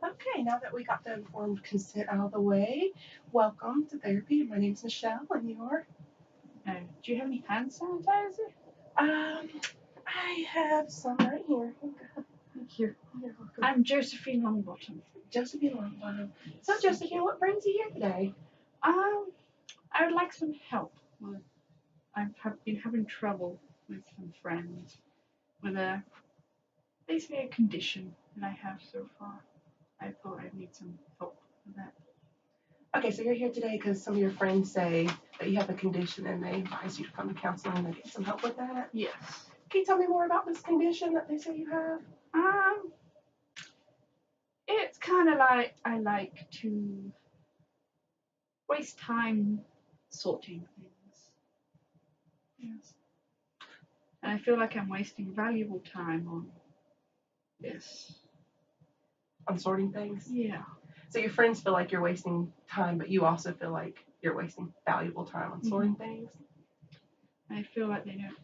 Okay, now that we got the informed consent out of the way, welcome to therapy. My name's Michelle, and you're? Do you have any hand sanitizer? Um, I have some right here. Thank you. You're welcome. I'm Josephine Longbottom. Josephine Longbottom. So, Josephine, what brings you here today? I would like some help. I've been having trouble with some friends with basically a condition that I have so far. I thought I'd need some help with that. Okay, so you're here today because some of your friends say that you have a condition and they advise you to come to counseling and get some help with that. Yes. Can you tell me more about this condition that they say you have? Um, it's kind of like I like to waste time sorting things. Yes. And I feel like I'm wasting valuable time on this. On sorting things? Yeah. So your friends feel like you're wasting time, but you also feel like you're wasting valuable time on sorting things? I feel like they don't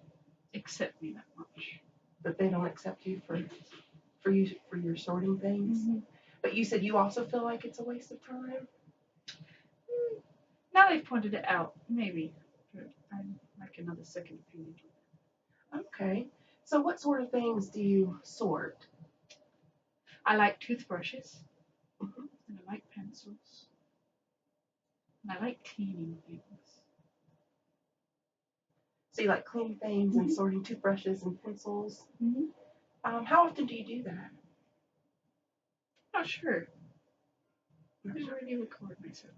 accept me that much. That they don't accept you for your sorting things? Mm-hmm. But you said you also feel like it's a waste of time? Now they've pointed it out, maybe. But I'd like another second opinion. Okay. So what sort of things do you sort? I like toothbrushes. Mhm. And I like pencils. And I like cleaning things. So you like cleaning things and sorting toothbrushes and pencils. Mm-hmm. How often do you do that? Not sure. Not I didn't sure. really record myself.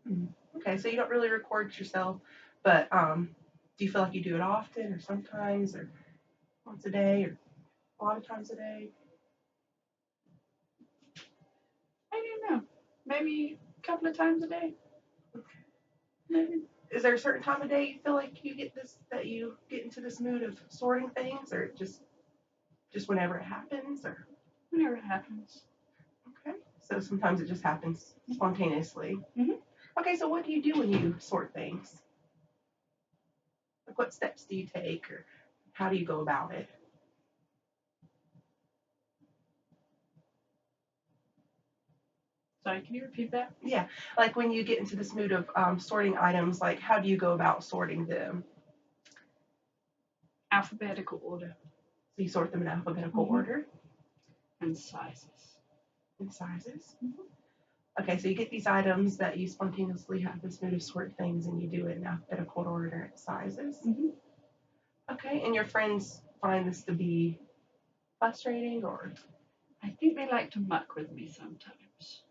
Mm. Okay, so you don't really record yourself, but do you feel like you do it often or sometimes or once a day or a lot of times a day? I don't know. Maybe a couple of times a day. Okay. Maybe. Is there a certain time of day you feel like you get into this mood of sorting things, or just whenever it happens, or? Whenever it happens. Okay, so sometimes it just happens spontaneously. Mm-hmm. Okay, so what do you do when you sort things? Like what steps do you take, or how do you go about it? Sorry, can you repeat that? Yeah, like when you get into this mood of sorting items, like how do you go about sorting them? Alphabetical order. So you sort them in alphabetical order And sizes. and sizes. Mm-hmm. Okay, so you get these items that you spontaneously have this mood of sort things, and you do it in alphabetical order and sizes. Mm-hmm. Okay, and your friends find this to be frustrating, or? I think they like to muck with me sometimes.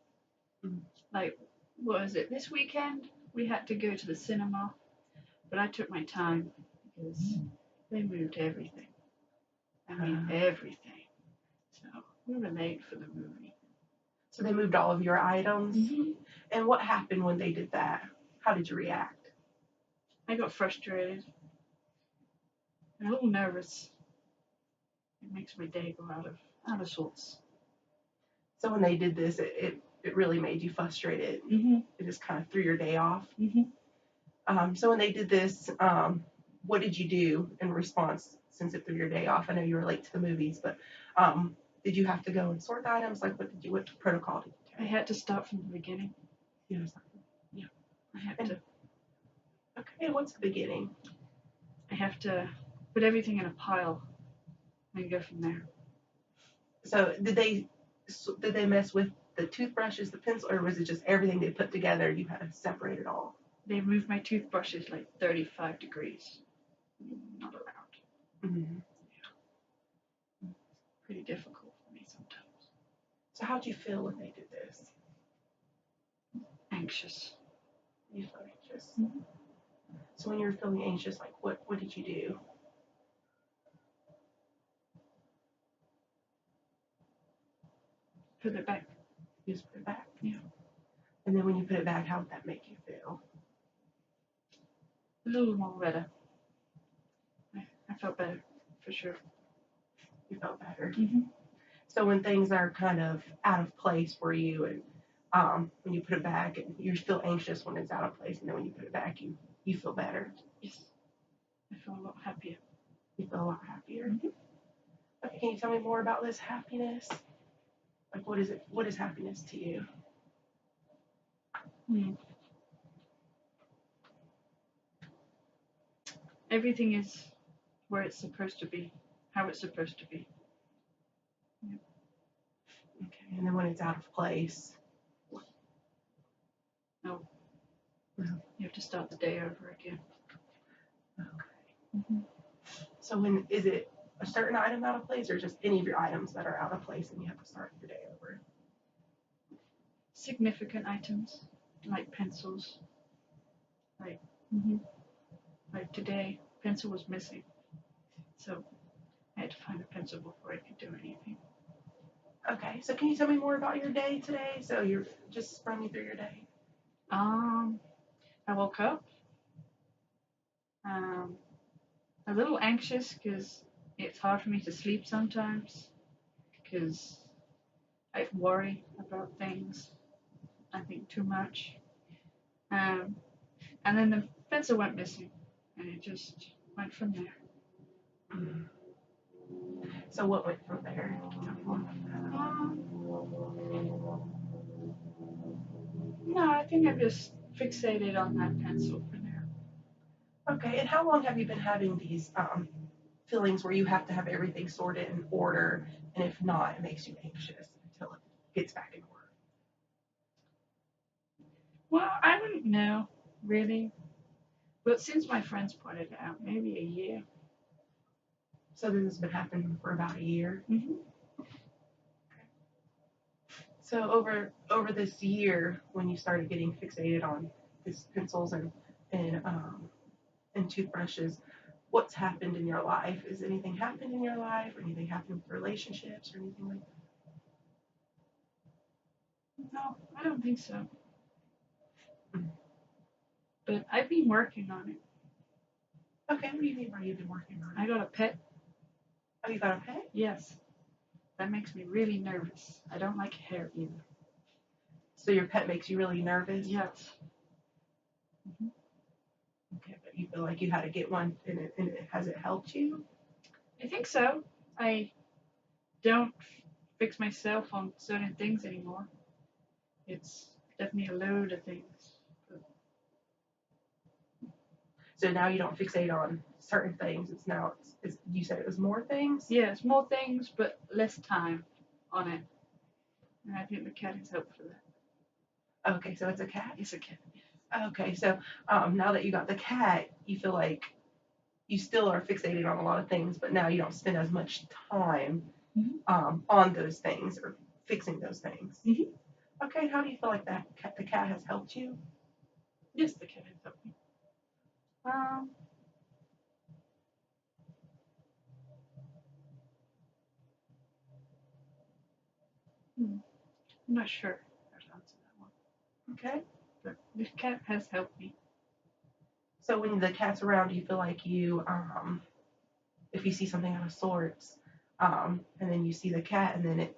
Mm. Like, what was it? This weekend we had to go to the cinema, but I took my time because they moved everything. I mean, everything. So we were late for the movie. So they moved all of your items. Mm-hmm. And what happened when they did that? How did you react? I got frustrated and a little nervous. It makes my day go out of sorts. So when they did this, it really made you frustrated. Mm-hmm. It just kind of threw your day off. Mm-hmm. So when they did this, what did you do in response since it threw your day off? I know you were late to the movies, but did you have to go and sort the items? Like what protocol did you I take? had to start from the beginning. Yes. Yeah. I had to. Okay, what's the beginning? I have to put everything in a pile and go from there. So did they mess with the toothbrushes, the pencil, or was it just everything they put together? You had to separate it all. They moved my toothbrushes like 35 degrees. Not allowed. Mm-hmm. Pretty difficult for me sometimes. So how'd you feel when they did this? Anxious. You felt anxious. Mm-hmm. So when you were feeling anxious, like what did you do? Put it back. You just put it back. Yeah. And then when you put it back, how would that make you feel? A little more better. I felt better, for sure. You felt better. Mm-hmm. So when things are kind of out of place for you, and when you put it back, and you feel anxious when it's out of place, and then when you put it back, you feel better. Yes. I feel a lot happier. You feel a lot happier. Mm-hmm. Okay, can you tell me more about this happiness? Like, what is it? What is happiness to you? Hmm. Everything is where it's supposed to be, how it's supposed to be. Okay. And then when it's out of place. No. No. You have to start the day over again. Okay. Mm-hmm. So when is it a certain item out of place, or just any of your items that are out of place and you have to start your day over? Significant items like pencils. Mm-hmm. Like today, pencil was missing, so I had to find a pencil before I could do anything. Okay. So can you tell me more about your day today? So you're just run me through your day. I woke up a little anxious because it's hard for me to sleep sometimes because I worry about things. I think too much. And then the pencil went missing, and it just went from there. Mhm. So what went from there? Can you tell me more about that? No, I think I'm just fixated on that pencil for now. Okay. And how long have you been having these feelings where you have to have everything sorted in order, and if not, it makes you anxious until it gets back in order? Well, I wouldn't know, really. But since my friends pointed it out, maybe a year. So this has been happening for about a year. Mm-hmm. So over this year, when you started getting fixated on these pencils and toothbrushes, what's happened in your life? Is anything happened in your life, or anything happened with relationships, or anything like No, I don't think so. Mm. But I've been working on it. that? Okay, what do you mean by you've been working on I it? got a pet. Oh, you got a pet? Yes. That makes me really nervous. I don't like hair either. So your pet makes you really nervous? Yes. Okay, but you feel like you had to get one, and has it helped you? I think so. I don't fix myself on certain things anymore. It's definitely a load of things. So now you don't fixate on certain things. It's now you said it was more things. Yeah, it's more things, but less time on it. And I think the cat has helped for that. Okay, so it's a cat. It's a cat. Okay, so now that you got the cat, you feel like you still are fixated on a lot of things, but now you don't spend as much time on those things or fixing those things. Mhm. Okay, how do you feel like the cat has helped you? Yes, the cat has helped me. I'm not sure how to answer that one. Okay, But the cat has helped me. so when the cat's around, do you feel like if you see something out of sorts, and then you see the cat, and then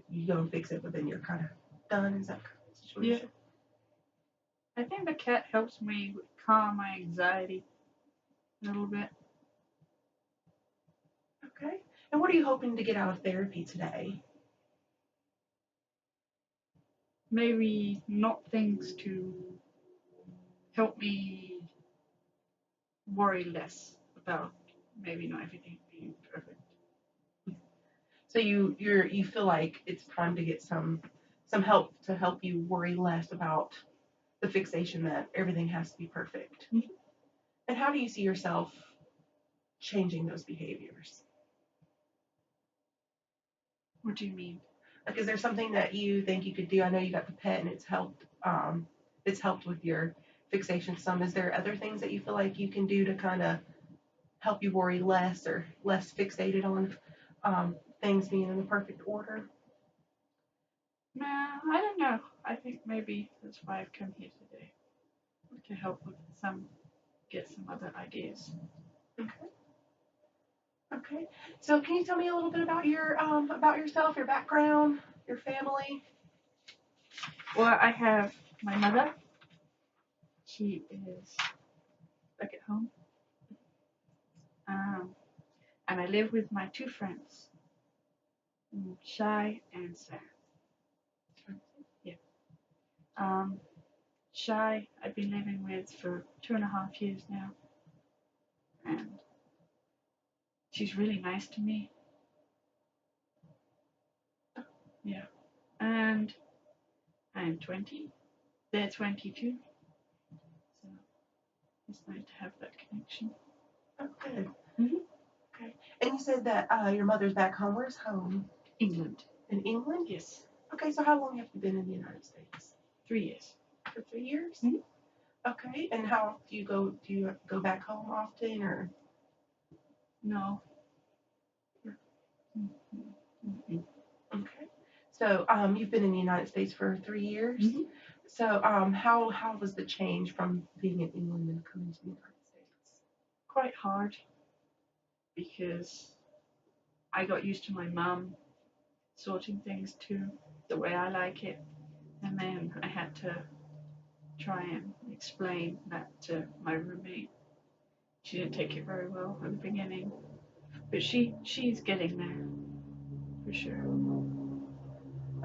you go and fix it, but then you're kind of done? Is that kind of situation? I think the cat helps me calm my anxiety a little bit. Okay, and what are you hoping to get out of therapy today? Maybe not things to help me worry less about maybe not everything being perfect. So you feel like it's time to get some help to help you worry less about the fixation that everything has to be perfect. Mhm. And how do you see yourself changing those behaviors? What do you mean? Like, is there something that you think you could do? I know you got the pet and it's helped with your fixation some. Is there other things that you feel like you can do to kind of help you worry less or less fixated on things being in the perfect order? Nah, I don't know. I think maybe that's why I've come here today to help with get some other ideas. Okay. Okay. So can you tell me a little bit about yourself, your background, your family? Well, I have my mother. She is back at home. And I live with my two friends. Shy and sad. Yeah. Shy, I've been living with for 2.5 years now, and she's really nice to me. Yeah. And I'm 20. They're 22. So it's nice to have that connection. Okay. Mhm. Okay. And you said that your mother's back home. Where's home? England. In England? Yes. Okay, so how long have you been in the United States? 3 years. For 3 years? Mhm. Okay. And how do you go? Do you go back home often, or? No. Mhm. Okay. So you've been in the United States for 3 years. Mhm. So how was the change from being in England and coming to the United States? Quite hard because I got used to my mum sorting things to the way I like it, and then I had to try and explain that to my roommate. She didn't take it very well at the beginning, but she's getting there for sure.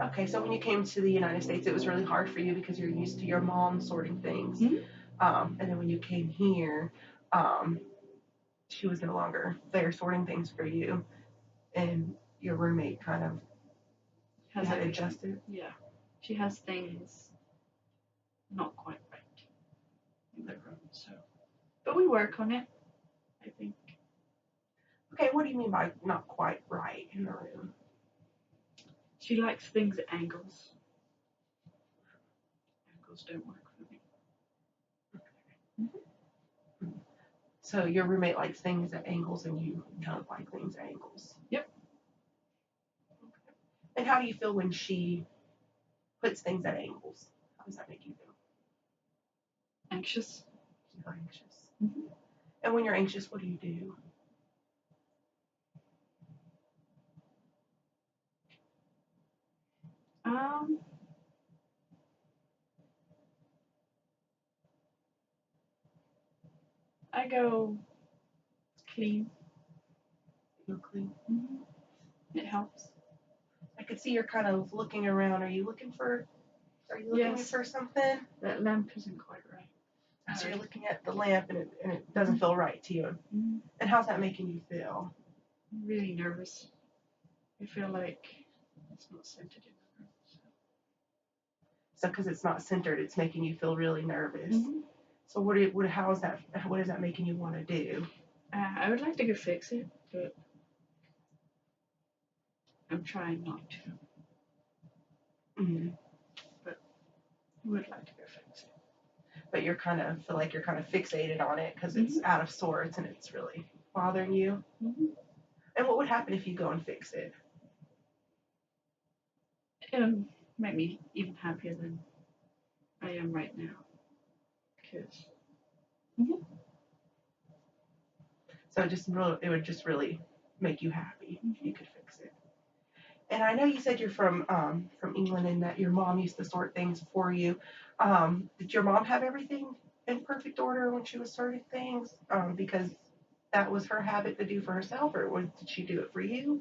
Okay, so when you came to the United States, it was really hard for you because you're used to your mom sorting things. Mhm. And then when you came here, um, she was no longer there sorting things for you, and your roommate kind of Has had everything. adjusted. Yeah, she has things not quite right in the room, so but we work on it. I think Okay, what do you mean by not quite right in the room? she likes things at angles. Angles don't work for me. So your roommate likes things at angles, and you don't like things at angles. Yep. And how do you feel when she puts things at angles? How does that make you feel? Anxious. You feel anxious. Mhm. And when you're anxious, what do you do? Um, I go clean. You clean. It helps. I could see you're kind of looking around. Are you looking for? Are you looking Yes. for something? That lamp isn't quite right. So you're looking at the lamp, and it doesn't feel right to you. Mhm. And how's that making you feel? I'm really nervous. I feel like it's not centered in the room. So because it's not centered, it's making you feel really nervous. Mhm. So how is that? What is that making you want to do? I would like to go fix it, but I'm trying not to. Mm-hmm. I would like to go fix it. But you're kind of feel like you're kind of fixated on it because it's Mhm. out of sorts and it's really bothering you. Mhm. And what would happen if you go and fix it? It'll make me even happier than I am right now. Because So it would just really make you happy if you could fix it. And I know you said you're from England and that your mom used to sort things for you. Did your mom have everything in perfect order when she was sorting things? Because that was her habit to do for herself, or did she do it for you?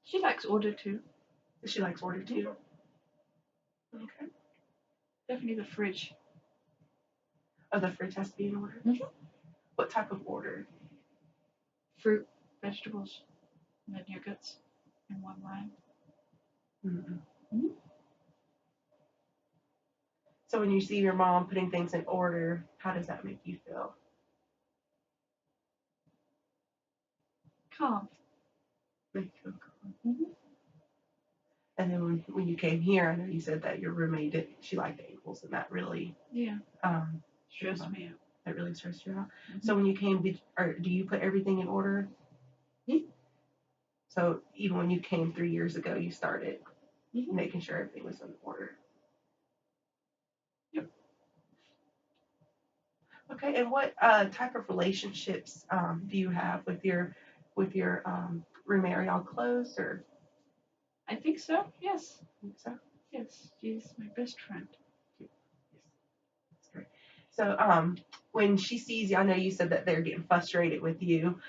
she likes order too. She likes order too. Okay. Definitely the fridge. Oh, the fridge has to be in order. Mhm. What type of order? Fruit, vegetables, and then yogurts in one line. Mm-hmm. So when you see your mom putting things in order, how does that make you feel? Calm. Make you feel calm. Mhm. And then when you came here, I know you said that your roommate she liked ankles, and that really Yeah. um, Stressed me out. that really stressed you out. Mhm. So when you came, do you put everything in order? Mhm. So even when you came 3 years ago, you started Mhm. making sure everything was in order. Yep. Okay, and what type of relationships do you have with your roommate? Are y'all close or I think so. Yes. so? Yes. She's my best friend. Yes, that's great. So when she sees you, I know you said that they're getting frustrated with you.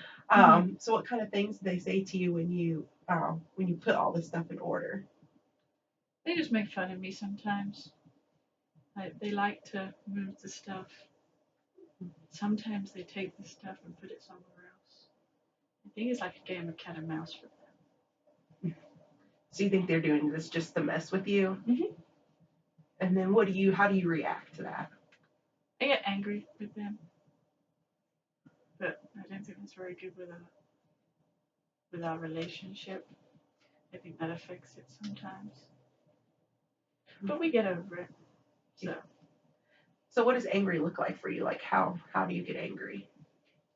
So what kind of things do they say to you when you when you put all this stuff in order? They just make fun of me sometimes. They like to move the stuff. Sometimes they take the stuff and put it somewhere else. I think it's like a game of cat and mouse for them. So you think they're doing this just to mess with you? Mhm. And then how do you react to that? I get angry with them, but I don't think that's very good with our relationship. I think that affects it sometimes. But we get over it. So what does angry look like for you? Like how do you get angry?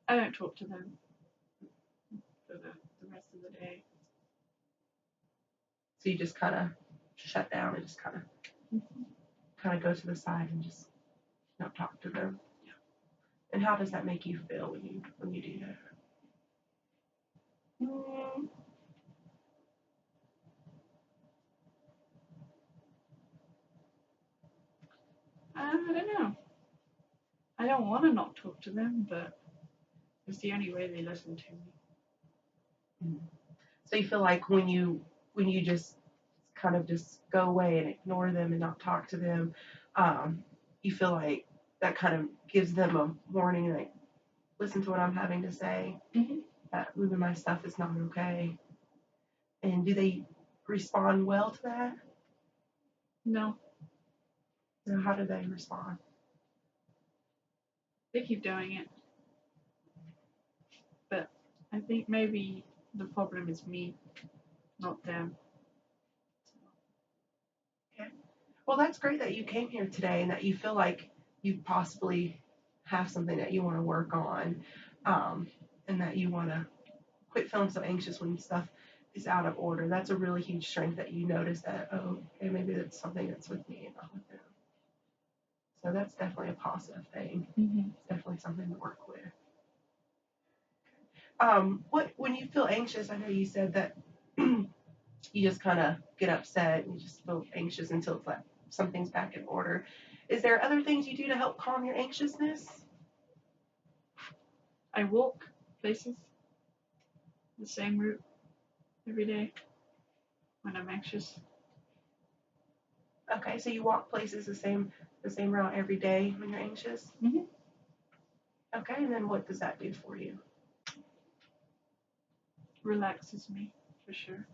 I don't talk to them for the rest of the day. So you just kind of shut down and just kind of go to the side and just not talk to them. Yeah. And how does that make you feel when you do that? I don't know. I don't want to not talk to them, but it's the only way they listen to me. So you feel like when you just kind of just go away and ignore them and not talk to them, you feel like that kind of gives them a warning, like, listen to what I'm having to say. Mhm. That moving my stuff is not okay. And do they respond well to that? No, So how do they respond? they keep doing it. But I think maybe the problem is me, not them. Well, that's great that you came here today and that you feel like you possibly have something that you want to work on, and that you want to quit feeling so anxious when stuff is out of order. That's a really huge strength that you notice that, oh, okay, maybe that's something that's with me and not with them. So that's definitely a positive thing. Mm-hmm. It's definitely something to work with. When you feel anxious, I know you said that you just kind of get upset and you just feel anxious until it's like something's back in order. Is there other things you do to help calm your anxiousness? I walk places the same route every day when I'm anxious. Okay, so you walk places the same route every day when you're anxious? Mhm. Okay, and then what does that do for you? Relaxes me for sure.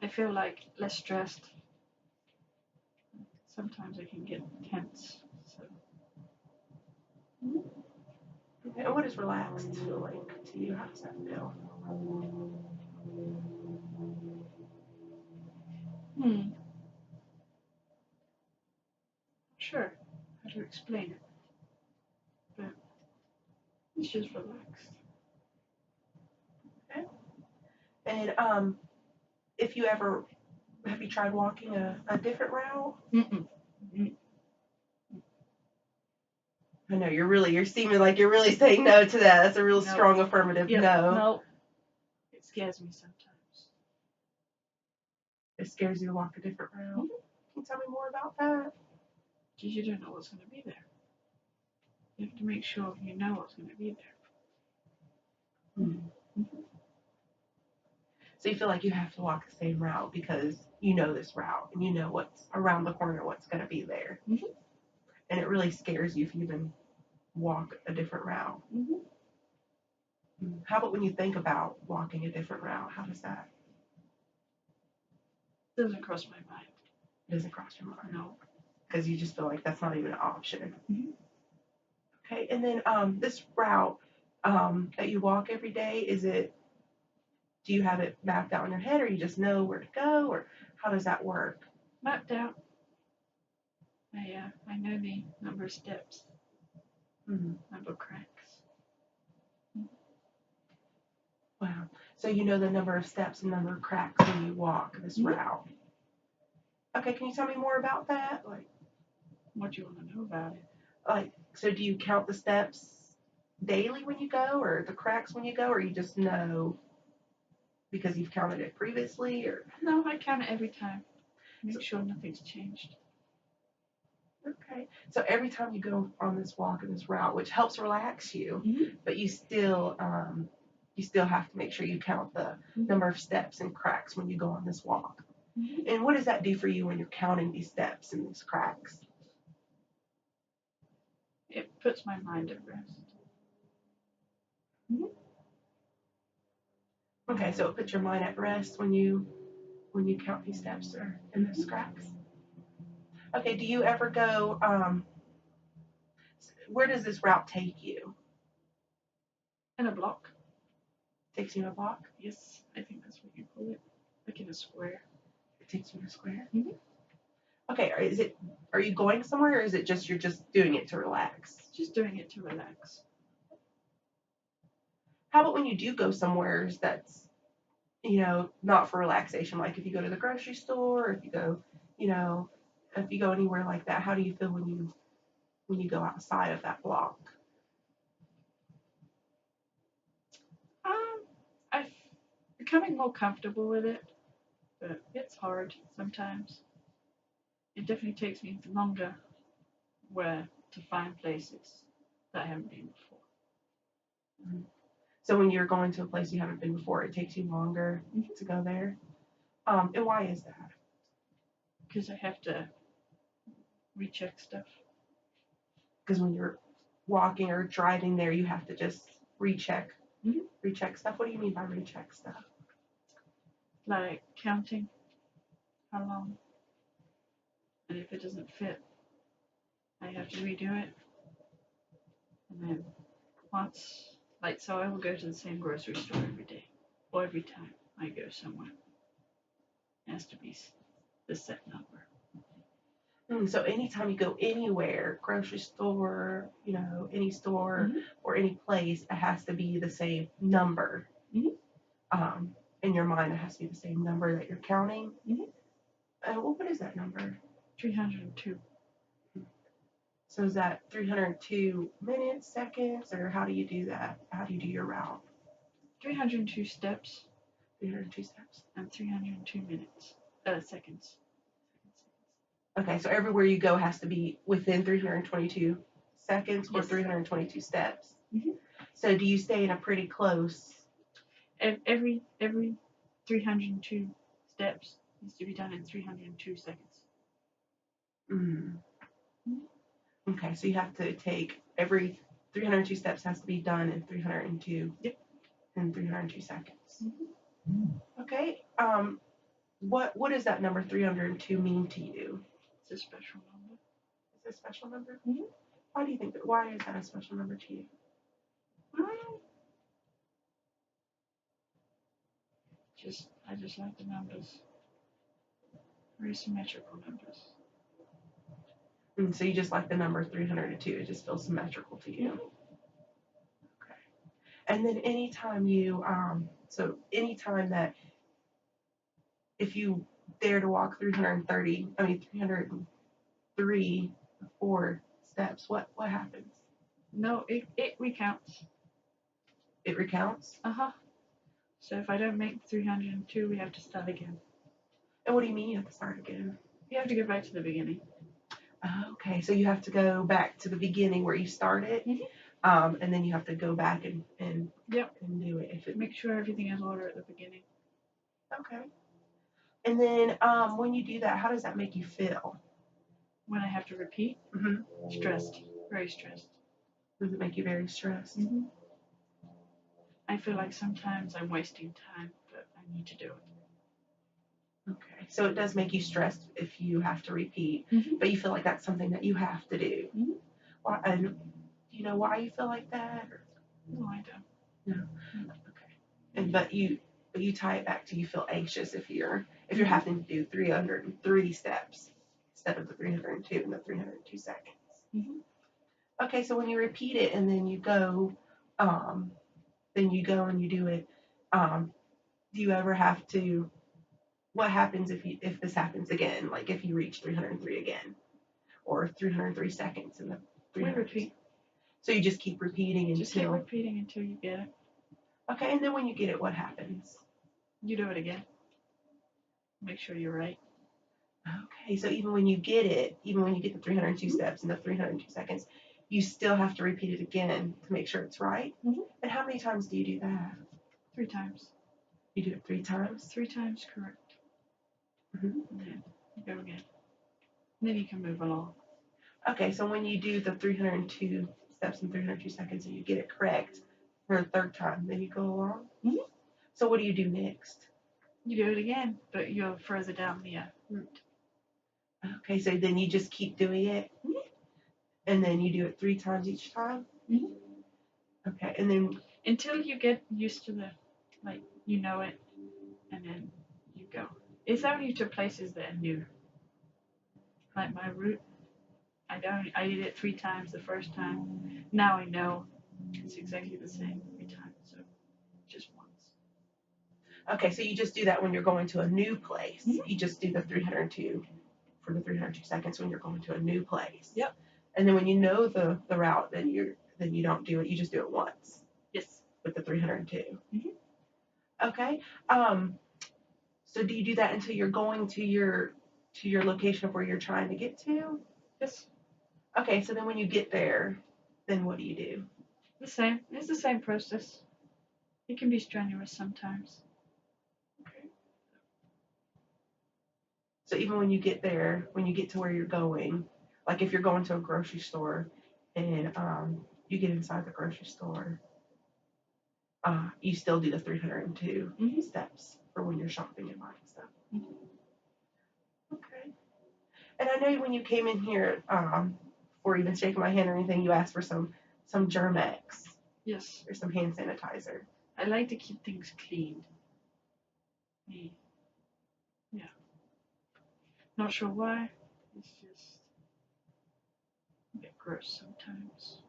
I feel like less stressed. Sometimes I can get tense. So. Okay, and what does relaxed feel like to you? How does that feel? Sure. How to explain it? But it's just relaxed. Okay. And if you ever have you tried walking a different route? Mm-mm. I know you're seeming like you're really saying no to that. That's a real No. strong affirmative Yep. no. No. It scares me sometimes. It scares you to walk a different route. Can you tell me more about that? Because you don't know what's going to be there. You have to make sure you know what's going to be there. Mm-hmm. So you feel like you have to walk the same route because you know this route and you know what's around the corner, what's going to be there. Mm-hmm. And it really scares you if you even walk a different route. Mm-hmm. How about when you think about walking a different route? How does that? Doesn't cross my mind. It doesn't cross your mind? No. Because you just feel like that's not even an option. Mm-hmm. Okay, and then this route that you walk every day, do you have it mapped out in your head or you just know where to go or how does that work? Mapped out. I know the number of steps, number of cracks. Wow. So you know the number of steps and number of cracks when you walk this route. Okay, can you tell me more about that? Like, what do you want to know about it? Like, so do you count the steps daily when you go or the cracks when you go or you just know because you've counted it previously or? No, I count it every time. Make sure nothing's changed. Okay. So every time you go on this walk and this route, which helps relax you, Mhm. but you still have to make sure you count the Mhm. number of steps and cracks when you go on this walk. Mhm. And what does that do for you when you're counting these steps and these cracks? It puts my mind at rest. Okay, so it puts your mind at rest when you count these steps or in those cracks. Okay, do you ever go where does this route take you? In a block. Takes you in a block? Yes, I think that's what you call it. Like in a square. It takes you in a square? Mhm. Okay, are you going somewhere or is it just you're just doing it to relax? Just doing it to relax. How about when you do go somewhere that's, not for relaxation, like if you go to the grocery store, or if you go, if you go anywhere like that, how do you feel when you go outside of that block? Um, I'm becoming more comfortable with it, but it's hard sometimes. It definitely takes me longer where to find places that I haven't been before. So when you're going to a place you haven't been before, it takes you longer Mhm. to go there. And why is that? Because I have to recheck stuff. Because when you're walking or driving there, you have to just recheck, Mhm. recheck stuff. What do you mean by recheck stuff? Like counting how long. And if it doesn't fit, I have to redo it. And then once, like, so I will go to the same grocery store every day or every time I go somewhere. It has to be the set number. So anytime you go anywhere, grocery store, any store Mhm. or any place, it has to be the same number. Mhm. In your mind, it has to be the same number that you're counting. Mhm. Well, what is that number? 302. So is that 302 minutes, seconds, or how do you do that? How do you do your route? 302 steps 302 steps. and 302 minutes. Seconds. Okay, so everywhere you go has to be within 322 seconds or Yes. 322 steps. Mhm. So do you stay in a pretty close? Every 302 steps needs to be done in 302 seconds. Mm. Mhm. Okay, so you have to take every 302 steps has to be done in 302. Yep. In 302 seconds. Mhm. Okay. What does that number 302 mean to you? It's a special number. Is it a special number? Mhm. Why do you think that? Why is that a special number to you? I just like the numbers. Very symmetrical numbers. And so you just like the number 302. It just feels symmetrical to you. Okay. And then anytime anytime that if you dare to walk 303 4 steps, what happens? No, it recounts. It recounts? So if I don't make 302, we have to start again. And what do you mean you have to start again? You have to go back to the beginning. Okay, so you have to go back to the beginning where you started, and then you have to go back and Yep. and do it. Make sure everything is order at the beginning. Okay. And then when you do that, how does that make you feel? When I have to repeat, stressed, very stressed. Does it make you very stressed? I feel like sometimes I'm wasting time, but I need to do it. Okay, so it does make you stressed if you have to repeat, but you feel like that's something that you have to do. Why, and do you know why you feel like that? Or? No, I don't. No. Okay. But you tie it back to you feel anxious if you're having to do 303 steps instead of the 302 and the 302 seconds. Okay, so when you repeat it and then you go and you do it, do you ever have to? What happens if this happens again? Like if you reach 303 again, or 303 seconds in the 300. Repeat. So you just keep repeating Just keep repeating until you get it. Okay, and then when you get it, what happens? You do it again. Make sure you're right. Okay, so even when you get it, even when you get the 302 steps in the 302 seconds, you still have to repeat it again to make sure it's right. Mhm. And how many times do you do that? 3 times. You do it 3 times? 3 times correct. Mhm. And then you go again. And then you can move along. Okay, so when you do the 302 steps in 302 seconds and you get it correct for the third time, then you go along? Mhm. So what do you do next? You do it again, but you're further down the route. Okay, so then you just keep doing it? Mhm. And then you do it 3 times each time? Mhm. Okay, and then Until you get used to the, like, you know it, and then you go. It's only to places that are new. Like my route, I did it 3 times the first time. Now I know it's exactly the same every time, so just once. okay, so you just do that when you're going to a new place. Mhm. You just do the 302 for the 302 seconds when you're going to a new place. Yep. And then when you know the route, then you don't do it. You just do it once Yes. with the 302. Mhm. Okay. So do you do that until you're going to your location of where you're trying to get to? Yes. Okay. So then when you get there, then what do you do? The same. It's the same process. It can be strenuous sometimes. Okay. So even when you get there, when you get to where you're going, like if you're going to a grocery store and you get inside the grocery store, you still do the 302 Mhm. steps for when you're shopping and buying stuff. Mhm. Okay. And I know when you came in here, before even shaking my hand or anything, you asked for some Germex Yes. or some hand sanitizer. I like to keep things clean. Yeah. Not sure why. It's just a bit gross sometimes.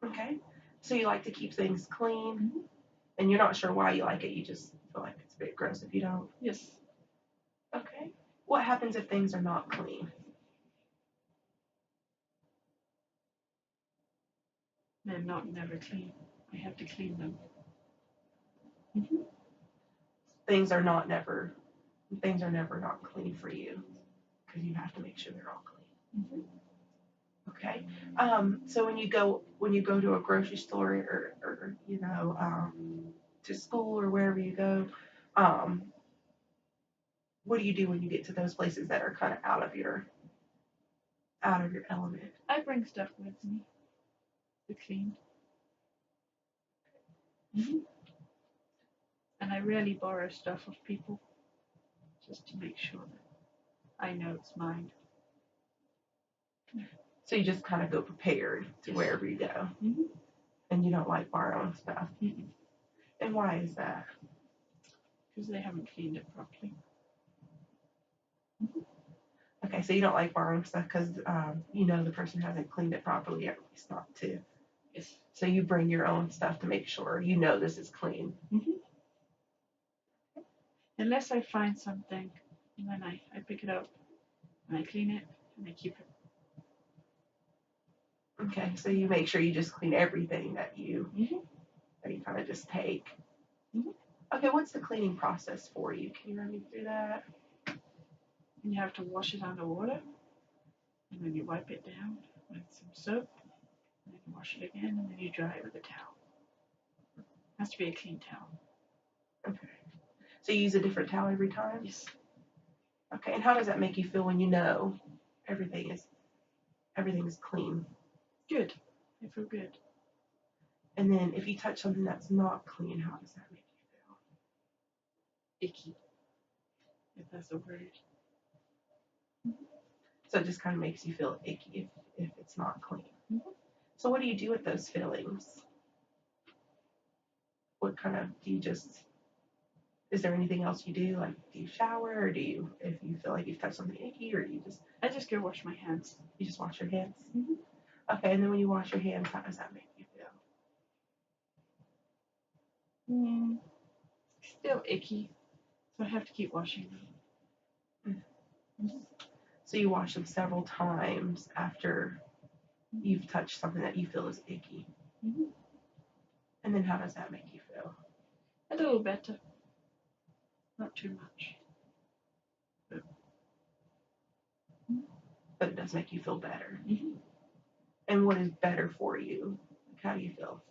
Okay. So you like to keep things clean, Mhm. and you're not sure why you like it. You just feel like it's a bit gross if you don't. Yes. Okay. What happens if things are not clean? They're not never clean. I have to clean them. Mhm. Things are never not clean for you because you have to make sure they're all clean. Mhm. Okay. So when you go to a grocery store or to school or wherever you go, um, what do you do when you get to those places that are kind of out of your element? I bring stuff with me to clean. Mhm. And I rarely borrow stuff of people just to make sure that I know it's mine. So you just kind of go prepared to Yes. wherever you go, Mhm. and you don't like borrowing stuff. Mhm. And why is that? Because they haven't cleaned it properly. Okay, so you don't like borrowing stuff because you know the person hasn't cleaned it properly, at least not to. Yes. So you bring your own stuff to make sure you know this is clean. Mhm. Unless I find something, and then I pick it up and I clean it and I keep it. Okay, so you make sure you just clean everything that you Mhm. kind of just take. Mhm. Okay, what's the cleaning process for you? Can you run me through that? And you have to wash it under water, and then you wipe it down with some soap, and then you wash it again, and then you dry it with a towel. It has to be a clean towel. Okay. So you use a different towel every time? Yes. Okay, and how does that make you feel when you know everything is clean? Good. I feel good. And then if you touch something that's not clean, how does that make you Icky, if that's a word. feel? So it just kind of makes you feel icky if it's not clean. Mhm. So what do you do with those feelings? What kind of do you just? Is there anything else you do? Like, do you shower, or do you, if you feel like you've touched something icky, or I just go wash my hands. you just wash your hands? Mhm. Okay, and then when you wash your hands, how does that make you feel? Still icky, so I have to keep washing them. Mhm. So you wash them several times after you've touched something that you feel is icky. Mhm. And then how does that make you feel? A little better. Not too much. But but it does make you feel better. Mm-hmm. And what is better for you? Like, how do you feel?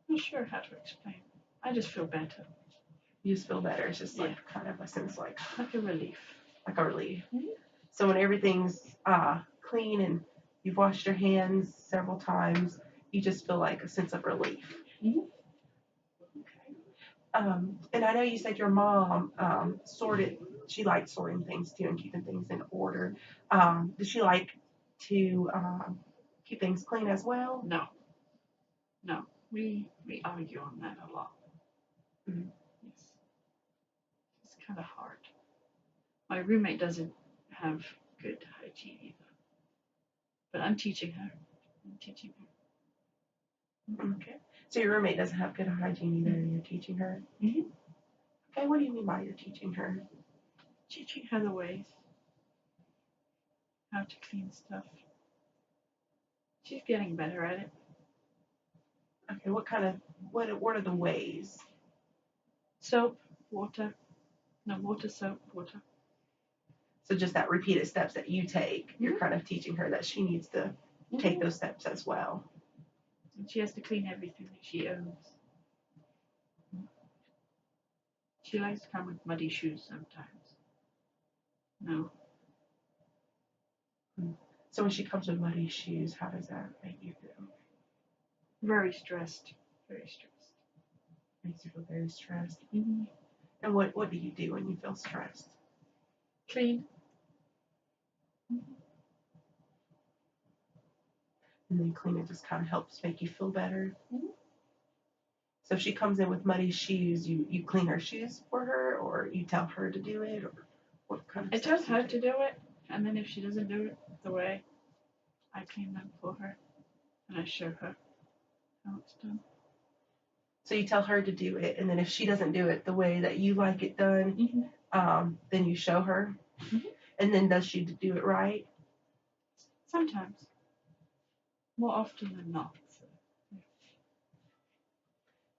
Not sure how to explain. I just feel better, You just feel better. It's just like Yeah. kind of a sense like a relief. like a relief. Mhm. So when everything's clean and you've washed your hands several times, you just feel like a sense of relief. Mhm. And I know you said your mom sorted. She liked sorting things too and keeping things in order. Does she like to keep things clean as well? No, no. We argue on that a lot. Mhm. Yes. It's kind of hard. My roommate doesn't have good hygiene either. But I'm teaching her. I'm teaching her. Okay. So your roommate doesn't have good hygiene either, and you're teaching her. Mhm. Okay. What do you mean by you're teaching her? Teaching her the ways. How to clean stuff. She's getting better at it. Okay. What are the ways? Soap, water. No, water, soap, water. So just that repeated steps that you take, you're Mhm. kind of teaching her that she needs to take those steps as well. And she has to clean everything that she owns. She likes to come with muddy shoes sometimes. No. So when she comes with muddy shoes, how does that make you feel? Very stressed. Very stressed. Makes you feel very stressed. Mm-hmm. And what do you do when you feel stressed? Clean. And then cleaning just kind of helps make you feel better. Mhm. So if she comes in with muddy shoes, you clean her shoes for her, or you tell her to do it, or what kind of I tell steps do her you to take? do it, and then if she doesn't do it the way, I clean them for her, and I show her how it's done. So you tell her to do it, and then if she doesn't do it the way that you like it done, Mm-hmm. then you show her. Mhm. And then does she do it right? Sometimes. More often than not. So.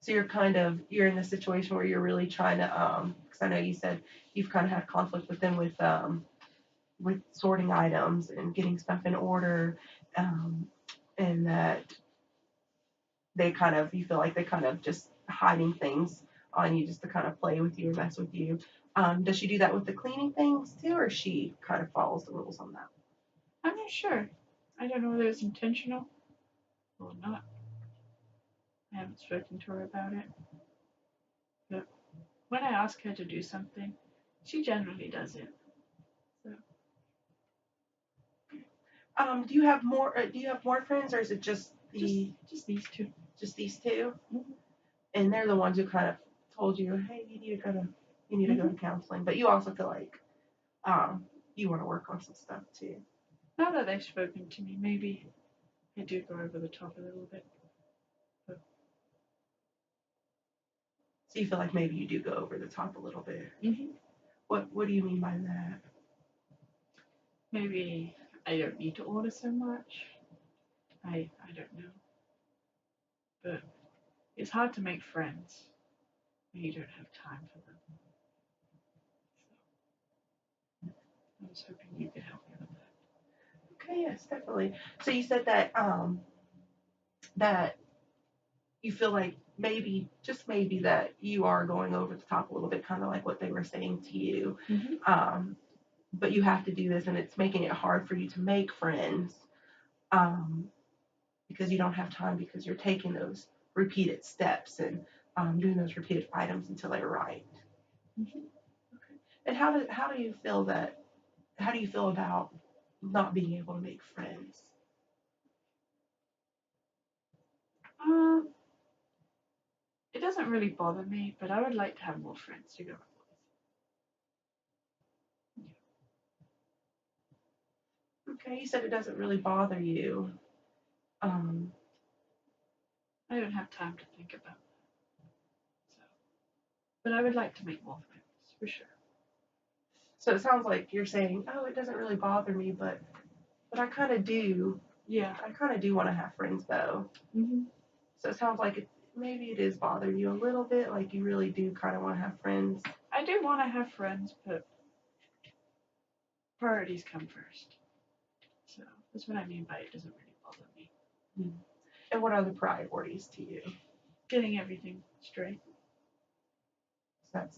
So you're in the situation where you're really trying to because I know you said you've kind of had conflict with them with sorting items and getting stuff in order, and that you feel like they kind of just hiding things on you just to kind of play with you or mess with you. Does she do that with the cleaning things too, or she kind of follows the rules on that? I'm not sure. I don't know whether it's intentional or not. I haven't spoken to her about it. But when I ask her to do something, she generally does it. So. Do you have more? Do you have more friends, or is it just Just these two. just these 2? Mhm. And they're the ones who kind of told you, hey, you need to go to counseling, but you also feel like you want to work on some stuff too. Now that they've spoken to me, maybe I do go over the top a little bit. But So you feel like maybe you do go over the top a little bit. mm-hmm. What do you mean by that? Maybe I don't need to order so much. I don't know. But it's hard to make friends when you don't have time for them. So I was hoping you could help me with that. Okay, yes, definitely. So you said that that you feel like maybe just maybe that you are going over the top a little bit, kind of like what they were saying to you. Mm-hmm. But you have to do this, and it's making it hard for you to make friends um, because you don't have time because you're taking those repeated steps and doing those repeated items until they're right. Mm-hmm. And how do you feel that? How do you feel about not being able to make friends? It doesn't really bother me, but I would like to have more friends to go out with. Okay, you said it doesn't really bother you. Um, I don't have time to think about that. So, but I would like to make more friends for sure. so it sounds like you're saying, oh, it doesn't really bother me, but I kind of do. Yeah. I kind of do want to have friends though. Mm-hmm. So it sounds like maybe it is bothering you a little bit, like you really do kind of want to have friends. I do want to have friends, but priorities come first. So that's what I mean by it doesn't really bother me. And what are the priorities to you? Getting everything straight. So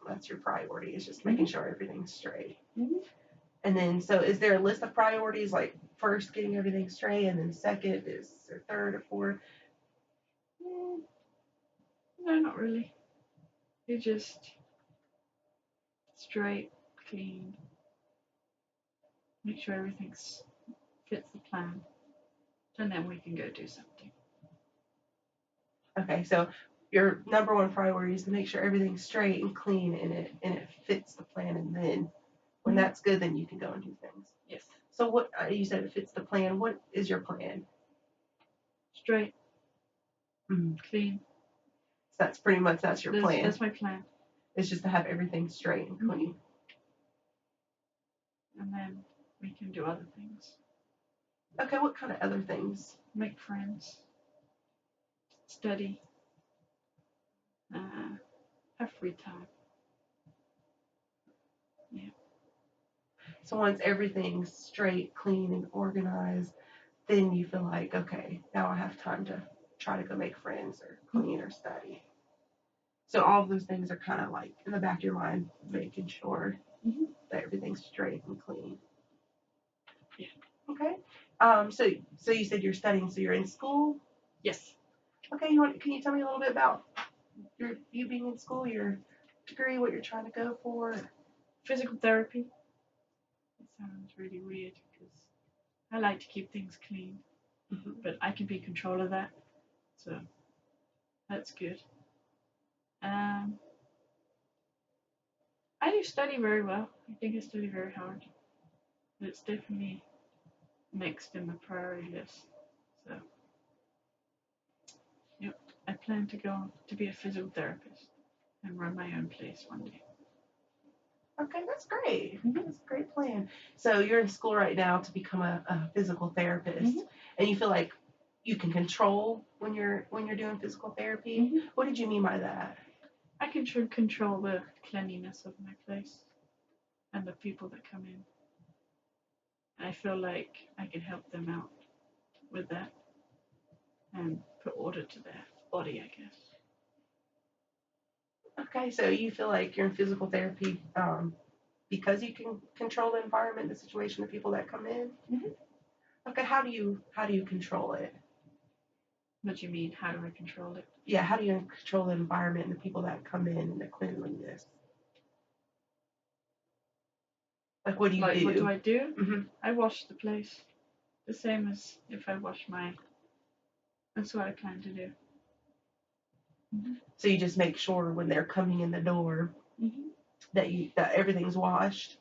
that's your priority, is just making sure everything's straight. Mhm. And then, so is there a list of priorities, like first getting everything straight, and then second is or third or fourth? No, not really. You just straight, clean, make sure everything's fits the plan, and then we can go do something. Okay, so your number one priority is to make sure everything's straight and clean, and it fits the plan, and then when that's good, then you can go and do things. Yes. So what you said, it fits the plan. What is your plan? Straight, Mhm. clean. So that's pretty much that's your plan. That's my plan. It's just to have everything straight and clean. And then we can do other things. Okay, what kind of other things? Make friends. Study. Have free time. Yeah. So once everything's straight, clean, and organized, then you feel like, okay, now I have time to try to go make friends or clean or study. So all of those things are kind of like in the back of your mind, making sure that everything's straight and clean. Yeah. Okay. So you said you're studying, so you're in school? Yes. Okay, can you tell me a little bit about you being in school, your degree, what you're trying to go for? Physical therapy. It sounds really weird because I like to keep things clean, but I can be in control of that, so that's good. I do study very well. I think I study very hard, but it's definitely next in the priority list. So, yep, I plan to go to be a physical therapist and run my own place one day. Okay, that's great. That's a great plan. So you're in school right now to become a physical therapist, and you feel like you can control when you're doing physical therapy. What did you mean by that? I can control the cleanliness of my place and the people that come in. I feel like I can help them out with that and put order to their body, I guess. Okay, so you feel like you're in physical therapy because you can control the environment, the situation, the people that come in. Okay, how do you control it? What do you mean? How do I control it? Yeah, how do you control the environment and the people that come in and the cleanliness? Like, what do you do? What do I do? I wash the place, the same as if I wash mine. That's what I plan to do. So you just make sure when they're coming in the door that everything's washed.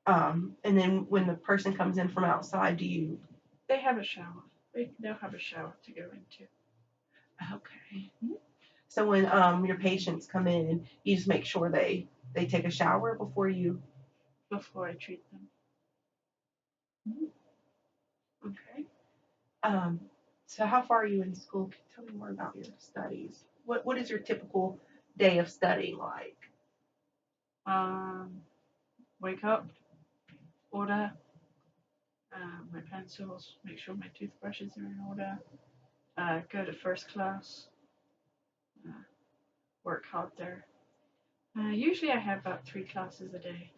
And then when the person comes in from outside, do you? They have a shower. They'll have a shower to go into. Okay. So when your patients come in, you just make sure they take a shower before I treat them. Okay. So how far are you in school? Can you tell me more about your studies? What is your typical day of studying like? Wake up, order my pencils, make sure my toothbrushes are in order, go to first class, work hard there. Usually I have about 3 classes a day.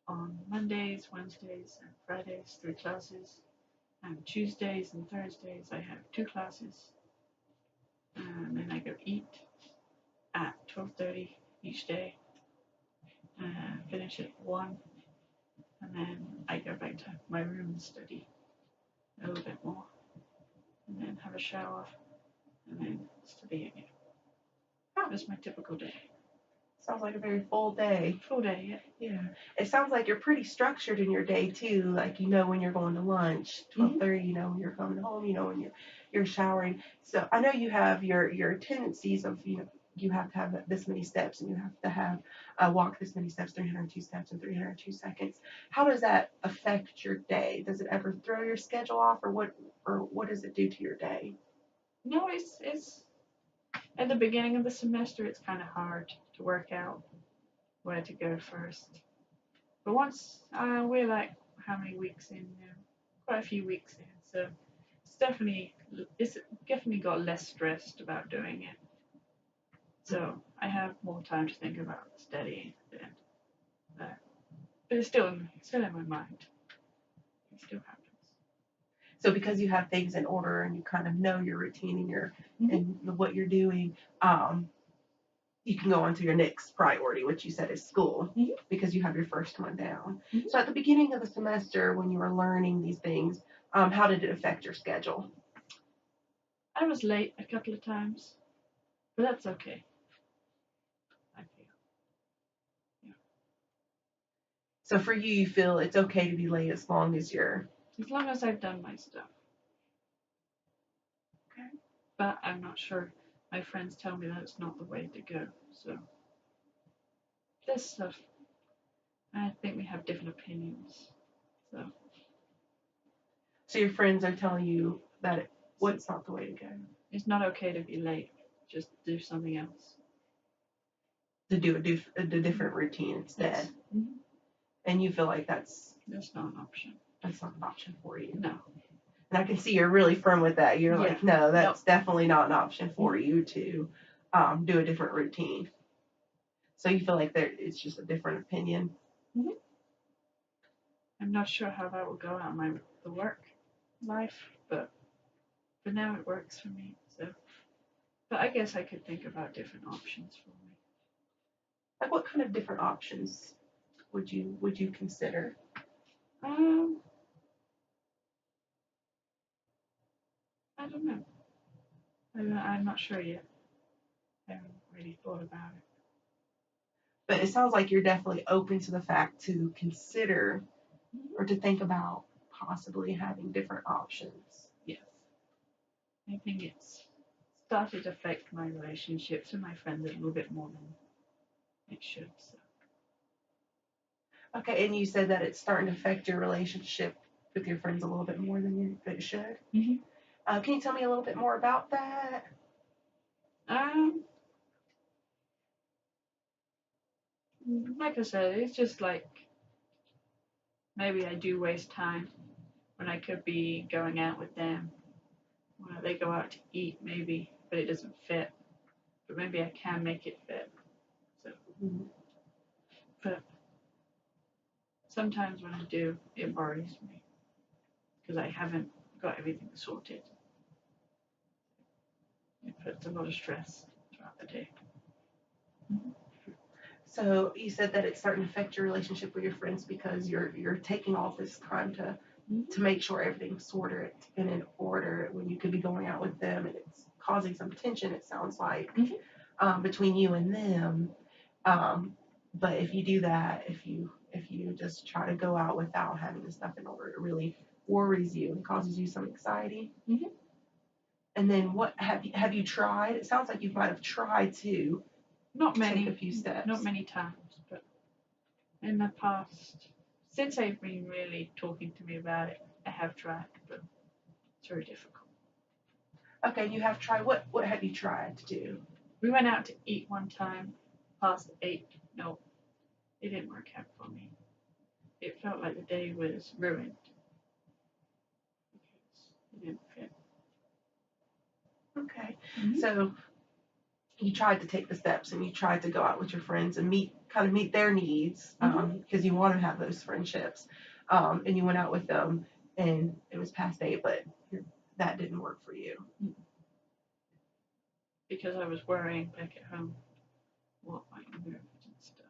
On Mondays, Wednesdays, and Fridays, 3 classes. And Tuesdays and Thursdays, I have 2 classes. And then I go eat at 12:30 each day. Finish at 1. And then I go back to my room and study a little bit more. And then have a shower. And then study again. That's my typical day. Sounds like a very full day. Full day, yeah. Yeah. It sounds like you're pretty structured in your day too. Like you know when you're going to lunch, 12:30. You know when you're coming home. You know when you're showering. So I know you have your tendencies of you have to have this many steps and you have to have walk this many steps, 302 steps in 302 seconds. How does that affect your day? Does it ever throw your schedule off, or what does it do to your day? No, it's at the beginning of the semester. It's kind of hard to work out where to go first. But once we're like how many weeks in now? Quite a few weeks in, so it's definitely got less stressed about doing it. So I have more time to think about studying then. But it's still in my mind. It still happens. So because you have things in order and you kind of know your routine and your Mhm. and what you're doing, you can go on to your next priority, which you said is school, Mhm. because you have your first one down. Mhm. So at the beginning of the semester, when you were learning these things, how did it affect your schedule? I was late a couple of times, but that's okay. I feel. So for you, you feel it's okay to be late as long as you're As long as I've done my stuff. okay. But I'm not sure. My friends tell me that it's not the way to go. So this stuff, I think we have different opinions. So So your friends are telling you that what's not the way to go. it's not okay to be late. Just do something else. To do a different routine instead. Yes. Mhm. And you feel like that's That's not an option. not an option for you. No. And I can see you're really firm with that. You're Yeah. like, no, that's Nope. definitely not an option for you to do a different routine. So you feel like it's just a different opinion. Mhm. I'm not sure how that will go out in the work life, but for now it works for me. So, but I guess I could think about different options for me. Like what kind of different options would you consider? Um, I don't know. I'm not sure yet. I haven't really thought about it. But it sounds like you're definitely open to the fact to consider Mhm. or to think about possibly having different options. Yes. I think it's started to affect my relationships with my friends a little bit more than it should. So. Okay, and you said that it's starting to affect your relationship with your friends a little bit more than it should. Mm-hmm. Can you tell me a little bit more about that? Um, like I said, it's just like maybe I do waste time when I could be going out with them. When they go out to eat, maybe, but it doesn't fit. But maybe I can make it fit. So, Mhm. but sometimes when I do, it worries me because I haven't got everything sorted. It puts a lot of stress throughout the day. So you said that it's starting to affect your relationship with your friends because you're taking all this time to make sure everything's sorted and in order when you could be going out with them, and it's causing some tension. It sounds like Mhm. between you and them. Um, but if you do that, if you just try to go out without having the stuff in order, it really worries you and causes you some anxiety. Mhm. And then what have you tried? It sounds like you might have tried to Not many, take a few steps. not many times, but in the past, since they've been really talking to me about it, I have tried, but it's very difficult. Okay, you have tried. What have you tried to do? We went out to eat one time, past 8. No, it didn't work out for me. It felt like the day was ruined because it didn't fit. Okay, Mhm. so you tried to take the steps and you tried to go out with your friends and meet their needs because you want to have those friendships, and you went out with them and it was past 8, but that didn't work for you. Because I was worrying back at home what might move and stuff.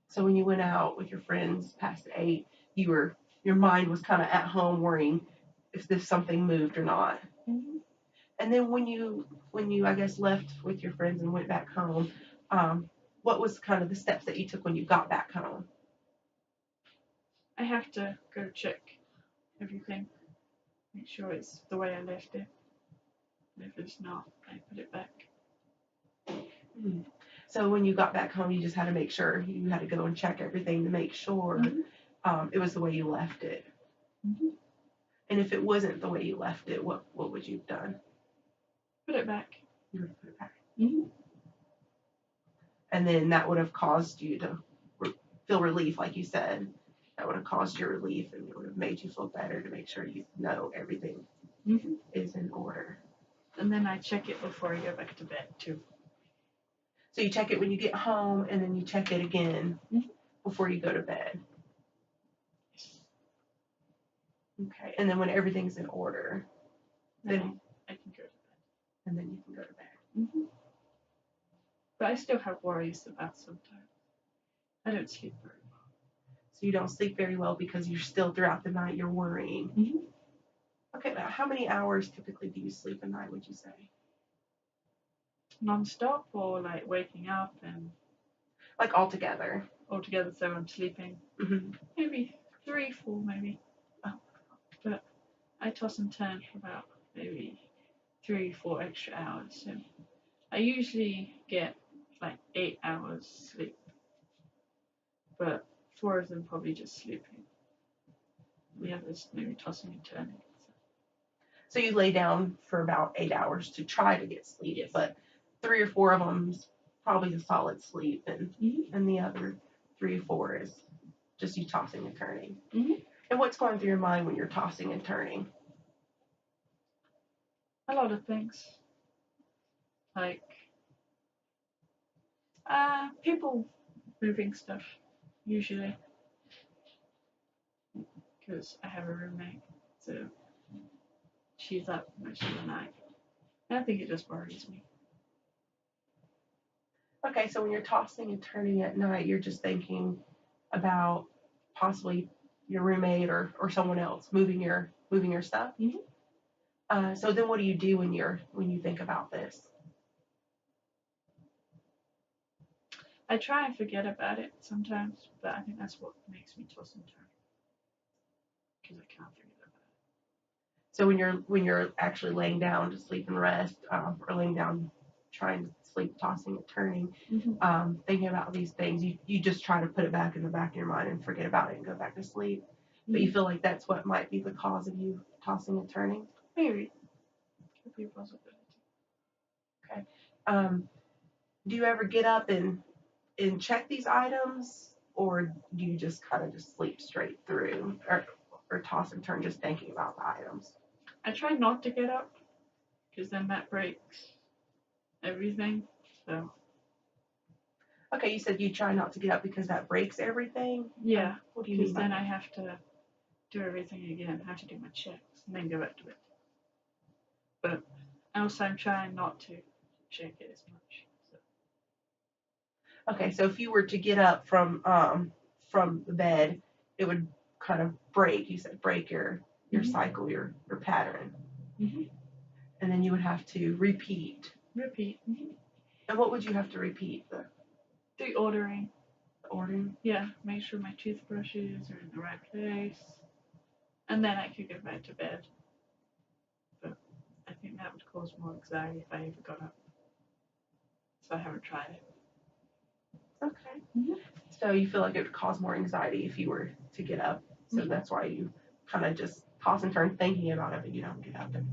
So when you went out with your friends past 8, your mind was kind of at home worrying if this something moved or not. Mm-hmm. And then when you I guess left with your friends and went back home, um, what was kind of the steps that you took when you got back home? I have to go check everything, make sure it's the way I left it. And if it's not, I put it back. Hmm. So when you got back home, you just had to make sure you had to go and check everything to make sure Mhm. it was the way you left it. Mhm. And if it wasn't the way you left it, what would you have done? Put it back. You would have put it back. Mm-hmm. And then that would have caused you to feel relief, like you said. That would have caused your relief, and it would have made you feel better to make sure you know everything Mm-hmm. is in order. And then I check it before I go back to bed too. So you check it when you get home, and then you check it again before you go to bed. Okay. And then when everything's in order, then I can go to bed. And then you can go to bed. Mm-hmm. But I still have worries about sometimes. I don't sleep very well. So you don't sleep very well because you're still throughout the night you're worrying. Mm-hmm. Okay. Now, how many hours typically do you sleep a night? Would you say? Non-stop, or like waking up and Like altogether? altogether, so I'm sleeping Mm-hmm. maybe 3, 4 maybe. Oh. But I toss and turn for about maybe 3, 4 extra hours. So I usually get like 8 hours sleep, but 4 of them probably just sleeping. The others maybe tossing and turning. So you lay down for about 8 hours to try to get sleep, Yes. but 3 or 4 of them's probably a solid sleep, and Mm-hmm. and the other 3 or 4 is just you tossing and turning. Mm-hmm. And what's going through your mind when you're tossing and turning? A lot of things. Like people moving stuff, usually. Because I have a roommate, so she's up most of the night. And I think it just worries me. Okay, so when you're tossing and turning at night, you're just thinking about possibly your roommate or someone else moving your stuff. Mm-hmm. So then, what do you do when you think about this? I try and forget about it sometimes, but I think that's what makes me toss and turn. Because I can't forget about it. So when you're actually laying down to sleep and rest, or laying down trying to sleep, tossing and turning, Mm-hmm. thinking about these things, you just try to put it back in the back of your mind and forget about it and go back to sleep. But you feel like that's what might be the cause of you tossing and turning? Maybe. Could be a possibility. Okay. Do you ever get up and check these items, or do you just kind of just sleep straight through, or toss and turn just thinking about the items? I try not to get up, because then that breaks everything. So. Okay, you said you try not to get up because that breaks everything? Yeah. What do you mean Because by then that? I have to do everything again. I have to do my checks and then go back to bed. But also I'm trying not to check it as much. So. Okay, so if you were to get up from the bed, it would kind of break. You said break your cycle, your pattern, Mm-hmm. and then you would have to repeat. Repeat. Mm-hmm. And what would you have to repeat? The ordering. The ordering. Yeah, make sure my toothbrushes are in the right place, and then I could go back to bed. But I think that would cause more anxiety if I ever got up. So I haven't tried it. Okay. Mm-hmm. So you feel like it would cause more anxiety if you were to get up. So Mm-hmm. that's why you kind of just toss and turn thinking about it, but you don't get up and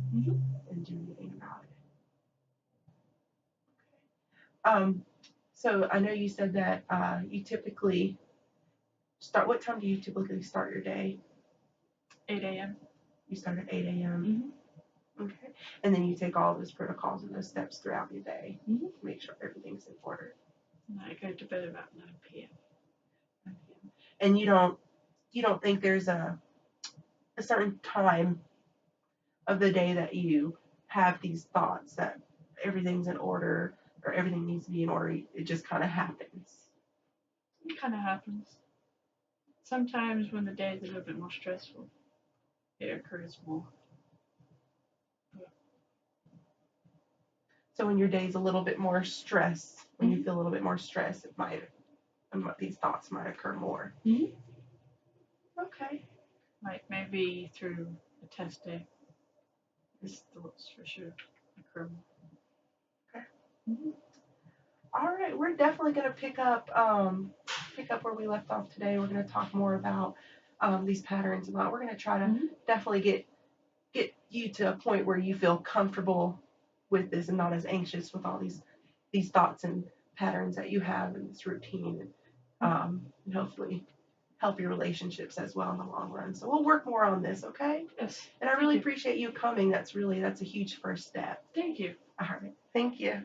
do anything about it. So I know you said that you typically start. What time do you typically start your day? 8 a.m. You start at 8 a.m. Mm-hmm. Okay. And then you take all those protocols and those steps throughout your day Mm-hmm. to make sure everything's in order. And I go to bed about 9 p.m. 9 p.m. And you don't think there's a certain time of the day that you have these thoughts that everything's in order or everything needs to be in order? It just kind of happens. It kind of happens. Sometimes when the day is a little bit more stressful, it occurs more. So when your day's a little bit more stress, when you feel a little bit more stress, these thoughts might occur more. Mm-hmm. Okay. Like maybe through a test day, these thoughts for sure occur more. Okay. Mm-hmm. All right, we're definitely going to pick up where we left off today. We're going to talk more about these patterns. We're going to try to definitely get you to a point where you feel comfortable with this and not as anxious with all these thoughts and patterns that you have in this routine, and hopefully help your relationships as well in the long run. So we'll work more on this, okay? Yes. And I Thank really you. appreciate you coming. That's a huge first step. Thank you. All right. Thank you.